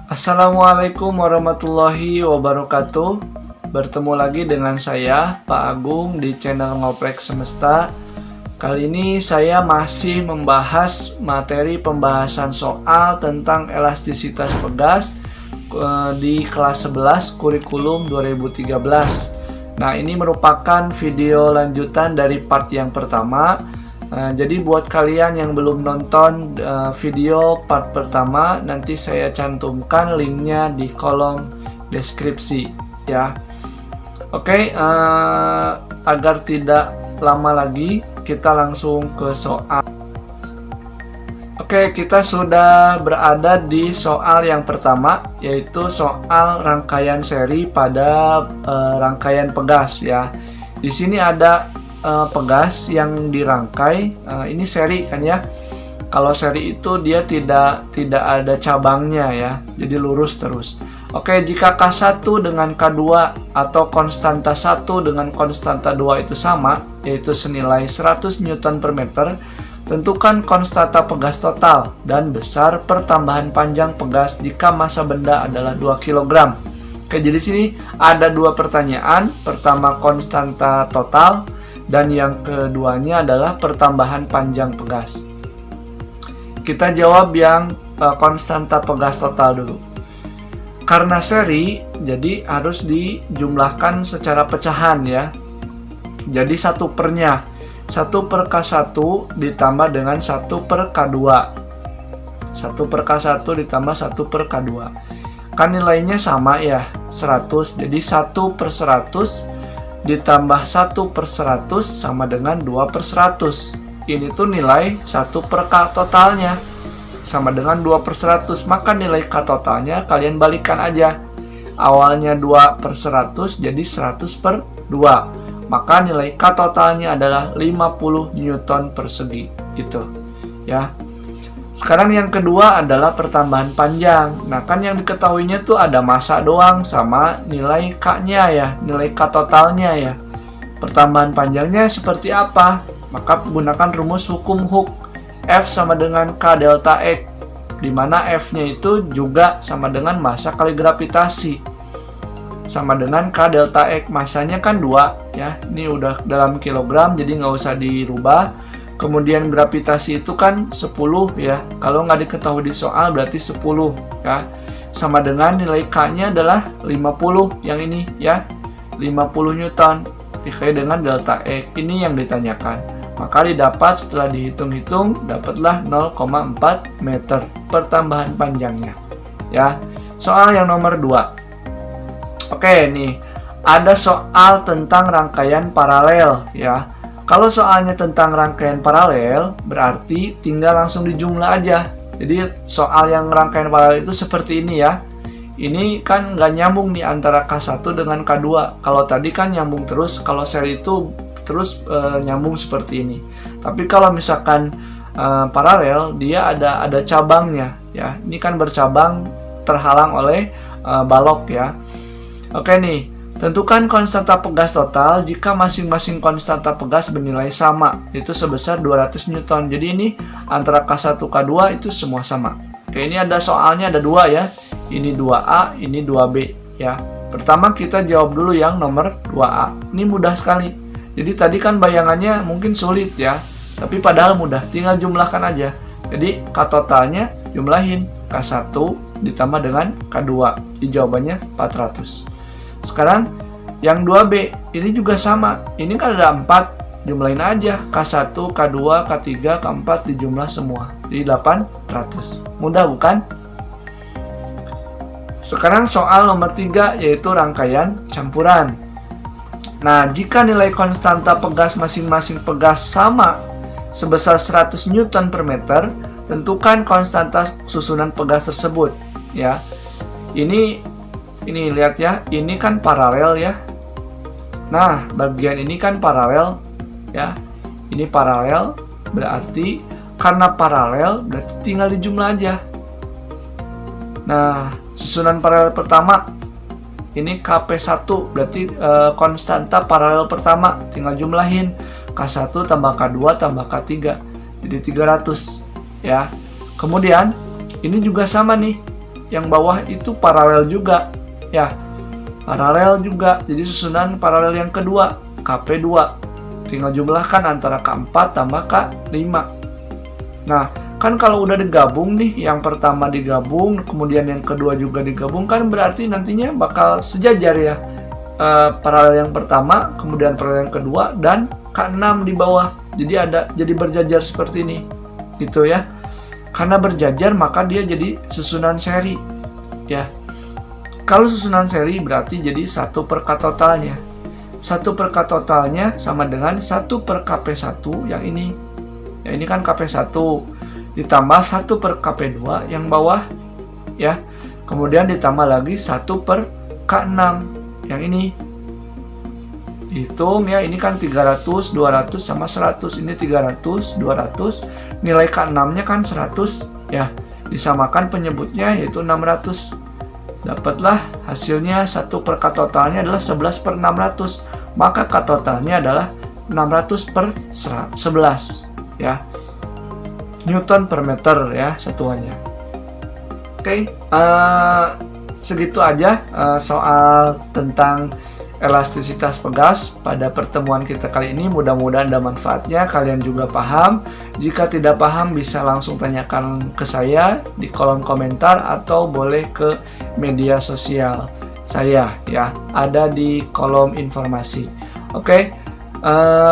Assalamualaikum warahmatullahi wabarakatuh. Bertemu lagi dengan saya, Pak Agung, di channel Ngoprek Semesta. Kali ini saya masih membahas materi pembahasan soal tentang elastisitas pegas di kelas 11 kurikulum 2013. Nah, ini merupakan video lanjutan dari part yang pertama. Jadi buat kalian yang belum nonton video part pertama, nanti saya cantumkan linknya di kolom deskripsi ya. Oke, agar tidak lama lagi kita langsung ke soal. Oke, kita sudah berada di soal yang pertama, yaitu soal rangkaian seri pada rangkaian pegas ya. Di sini ada pegas yang dirangkai, ini seri kan ya. Kalau seri itu dia tidak ada cabangnya ya, jadi lurus terus. Oke, jika K1 dengan K2 atau konstanta 1 dengan konstanta 2 itu sama, yaitu senilai 100 Newton per meter, tentukan konstanta pegas total dan besar pertambahan panjang pegas jika massa benda adalah 2 kg. Oke, jadi sini ada dua pertanyaan. Pertama konstanta total, dan yang keduanya adalah pertambahan panjang pegas. Kita jawab yang konstanta pegas total dulu. Karena seri, jadi harus dijumlahkan secara pecahan ya. Jadi 1 pernya, 1 per K1 ditambah dengan 1 per K2. 1 per K1 ditambah 1 per K2. Kan nilainya sama ya, 100. Jadi 1 per 100 ditambah 1 per 100 sama dengan 2 per 100. Ini tuh nilai 1 per K totalnya sama dengan 2 per 100. Maka nilai K totalnya kalian balikan aja. Awalnya 2 per 100 jadi 100 per 2. Maka nilai K totalnya adalah 50 Newton persegi. Gitu ya. Sekarang yang kedua adalah pertambahan panjang. Nah, kan yang diketahuinya tuh ada massa doang sama nilai K-nya ya, nilai K totalnya ya. Pertambahan panjangnya seperti apa? Maka gunakan rumus hukum Hooke. F sama dengan K delta X, di mana F-nya itu juga sama dengan massa kali gravitasi. Sama dengan K delta X, massanya kan 2 ya. Ini udah dalam kilogram jadi nggak usah dirubah. Kemudian gravitasi itu kan 10 ya. Kalau nggak diketahui di soal berarti 10 ya. Sama dengan nilai K-nya adalah 50 yang ini ya. 50 Newton dikali dengan delta X. Ini yang ditanyakan. Maka didapat setelah dihitung-hitung dapatlah 0,4 meter pertambahan panjangnya. Ya. Soal yang nomor 2. Oke, nih. Ada soal tentang rangkaian paralel ya. Kalau soalnya tentang rangkaian paralel, berarti tinggal langsung dijumlah aja. Jadi soal yang rangkaian paralel itu seperti ini ya. Ini kan nggak nyambung nih antara K1 dengan K2. Kalau tadi kan nyambung terus, kalau seri itu terus nyambung seperti ini. Tapi kalau misalkan paralel, dia ada cabangnya ya. Ini kan bercabang terhalang oleh balok ya. Oke nih. Tentukan konstanta pegas total jika masing-masing konstanta pegas bernilai sama, yaitu sebesar 200 Newton. Jadi ini antara K1 K2 itu semua sama. Oke, ini ada soalnya ada 2 ya. Ini 2A, ini 2B ya. Pertama kita jawab dulu yang nomor 2A. Ini mudah sekali. Jadi tadi kan bayangannya mungkin sulit ya, tapi padahal mudah, tinggal jumlahkan aja. Jadi K totalnya jumlahin K1 ditambah dengan K2. Jawabannya 400. Sekarang yang 2B ini juga sama. Ini kan ada 4, jumlahin aja K1, K2, K3, K4 dijumlah semua. Jadi 800. Mudah bukan? Sekarang soal nomor 3 yaitu rangkaian campuran. Nah, jika nilai konstanta pegas masing-masing pegas sama sebesar 100 Newton per meter, tentukan konstanta susunan pegas tersebut ya. Ini lihat ya, ini kan paralel ya. Nah, bagian ini kan paralel ya. Ini paralel, berarti karena paralel berarti tinggal dijumlah aja. Nah, susunan paralel pertama ini KP1 berarti konstanta paralel pertama, tinggal jumlahin K1 tambah K2 tambah K3 jadi 300 ya. Kemudian ini juga sama nih, yang bawah itu paralel juga ya. Paralel juga. Jadi susunan paralel yang kedua KP2. Tinggal jumlahkan antara K4 tambah K5. Nah, kan kalau udah digabung nih, yang pertama digabung, kemudian yang kedua juga digabung, kan berarti nantinya bakal sejajar ya. Paralel yang pertama, kemudian paralel yang kedua, dan K6 di bawah. Jadi berjajar seperti ini. Gitu ya. Karena berjajar maka dia jadi susunan seri. Ya. Kalau susunan seri berarti jadi 1 per K totalnya. 1 per K totalnya sama dengan 1 per KP1 yang ini. Ya, ini kan KP1 ditambah 1 per KP2 yang bawah ya. Kemudian ditambah lagi 1 per K6 yang ini. Hitung ya, ini kan 300, 200 sama 100. Ini 300, 200. Nilai K6-nya kan 100 ya. Disamakan penyebutnya yaitu 600. Dapatlah hasilnya 1 per K totalnya adalah 11 per 600. Maka K totalnya adalah 600 per 11 ya. Newton per meter ya satuannya. Oke, segitu aja soal tentang elastisitas pegas pada pertemuan kita kali ini. Mudah-mudahan ada manfaatnya, kalian juga paham. Jika tidak paham bisa langsung tanyakan ke saya di kolom komentar atau boleh ke media sosial saya ya, ada di kolom informasi. Oke,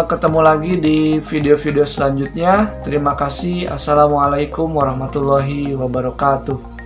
ketemu lagi di video-video selanjutnya. Terima kasih. Assalamualaikum warahmatullahi wabarakatuh.